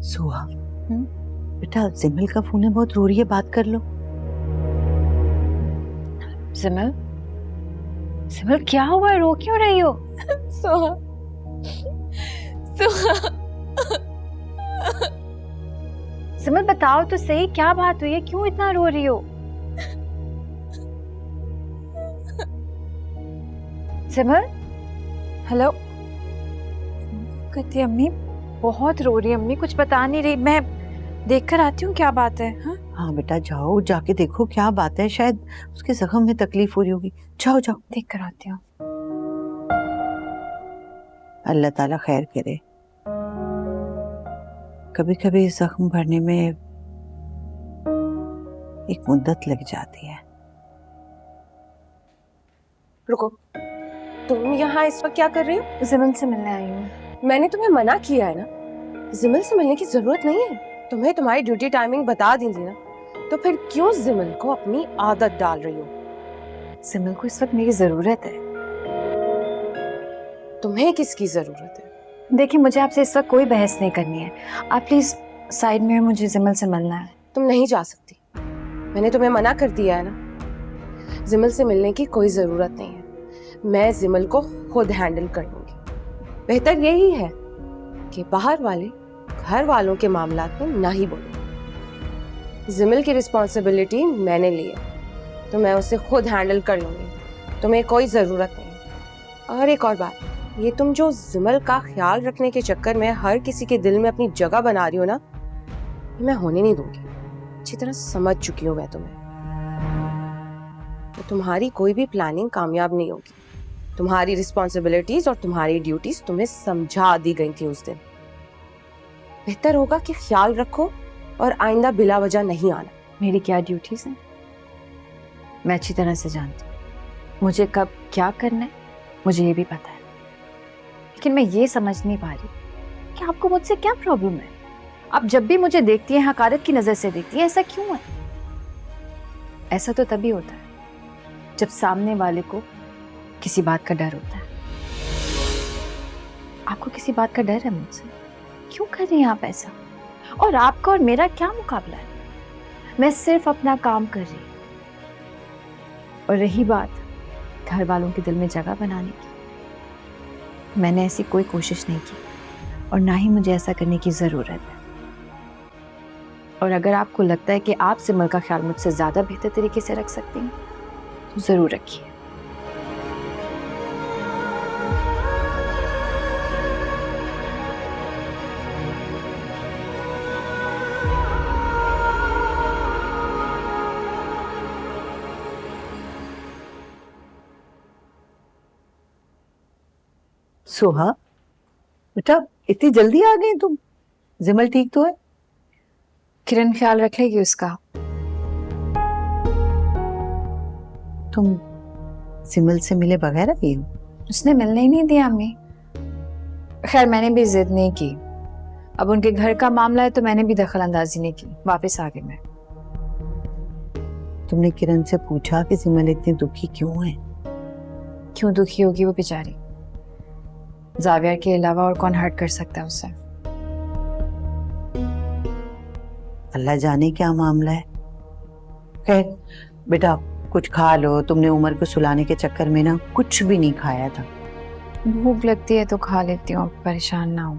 सुहा, बेटा जिमल का फोन है, बहुत रो रही है, बात कर लो। सिमल, सिमल क्या हुआ है, रो क्यों रही हो? सुहा, सुहा। सिमल बताओ तो सही, क्या बात हुई है, क्यों इतना रो रही हो? सिमल, हेलो। कहती अम्मी बहुत रो रही है, अम्मी कुछ बता नहीं रही, मैं देख कर आती हूँ क्या बात है। हाँ बेटा जाओ, जाके देखो क्या बात है, शायद उसके जख्म में तकलीफ हो रही होगी। जाओ जाओ देख कर आती हूँ। अल्लाह ताला खैर करे। कभी कभी जख्म भरने में एक मुद्दत लग जाती है। रुको, तुम यहाँ इस वक्त क्या कर रही हो? जिमल से मिलने आई हूँ। मैंने तुम्हें मना किया है ना, जिमल से मिलने की जरूरत नहीं है। तुम्हें तुम्हारी ड्यूटी टाइमिंग बता दी थी ना, तो फिर क्यों जिमल को अपनी आदत डाल रही हो? सिमल को इस वक्त मेरी जरूरत है। तुम्हें किसकी जरूरत है? देखिए मुझे आपसे इस वक्त कोई बहस नहीं करनी है, आप प्लीज साइड में, मुझे जिमल से मिलना है। तुम नहीं जा सकती, मैंने तुम्हें मना कर दिया है ना। जिमल से मिलने की कोई जरूरत नहीं है, मैं जिमल को खुद हैंडल कर लूंगी। बेहतर यही है कि बाहर वाले घर वालों के मामलात में ना ही बोलो। जिमल की रिस्पॉन्सिबिलिटी मैंने ली है, तो मैं उसे खुद हैंडल कर लूंगी, तुम्हें कोई ज़रूरत नहीं। और एक और बात, ये तुम जो जिमल का ख्याल रखने के चक्कर में हर किसी के दिल में अपनी जगह बना रही हो ना, ये मैं होने नहीं दूंगी। अच्छी तरह समझ चुकी हूँ मैं तुम्हें। तो तुम्हारी कोई भी प्लानिंग कामयाब नहीं होगी। तुम्हारी रिस्पॉन्सिबिलिटीज और तुम्हारी ड्यूटीज तुम्हें समझा दी गई थी उस दिन। बेहतर होगा कि ख्याल रखो और आइंदा बिला वजह नहीं आना। मेरी क्या ड्यूटीज हैं मैं अच्छी तरह से जानती हूँ, मुझे कब क्या करना है मुझे ये भी पता है। लेकिन मैं ये समझ नहीं पा रही कि आपको मुझसे क्या प्रॉब्लम है। आप जब भी मुझे देखती हैं हकारत की नजर से देखती हैं, ऐसा क्यों है? ऐसा तो तभी होता है जब सामने वाले को किसी बात का डर होता है। आपको किसी बात का डर है मुझसे? क्यों कर रही हैं आप ऐसा? और आपका और मेरा क्या मुकाबला है? मैं सिर्फ अपना काम कर रही हूँ। और रही बात घर वालों के दिल में जगह बनाने की, मैंने ऐसी कोई कोशिश नहीं की और ना ही मुझे ऐसा करने की जरूरत है। और अगर आपको लगता है कि आप सिमल का ख्याल मुझसे ज्यादा बेहतर तरीके से रख सकती हैं तो जरूर रखिए। सुहा बेटा, इतनी जल्दी आ गई तुम? जिमल ठीक तो है? किरण ख्याल रख लेगी उसका। तुम जिमल से मिले बगैर आई हो? उसने मिलने ही नहीं दिया अम्मी। खैर मैंने भी जिद नहीं की, अब उनके घर का मामला है तो मैंने भी दखल अंदाजी नहीं की, वापस आ गई मैं। तुमने किरण से पूछा कि जिमल इतनी दुखी क्यों है? क्यों दुखी होगी वो बेचारी? जावियर के अलावा और कौन हर्ट कर सकता है उसे? अल्लाह जाने क्या मामला है। खैर बेटा कुछ खा लो, तुमने उमर को सुलाने के चक्कर में ना कुछ भी नहीं खाया था। भूख लगती है तो खा लेती हूँ, परेशान ना हो।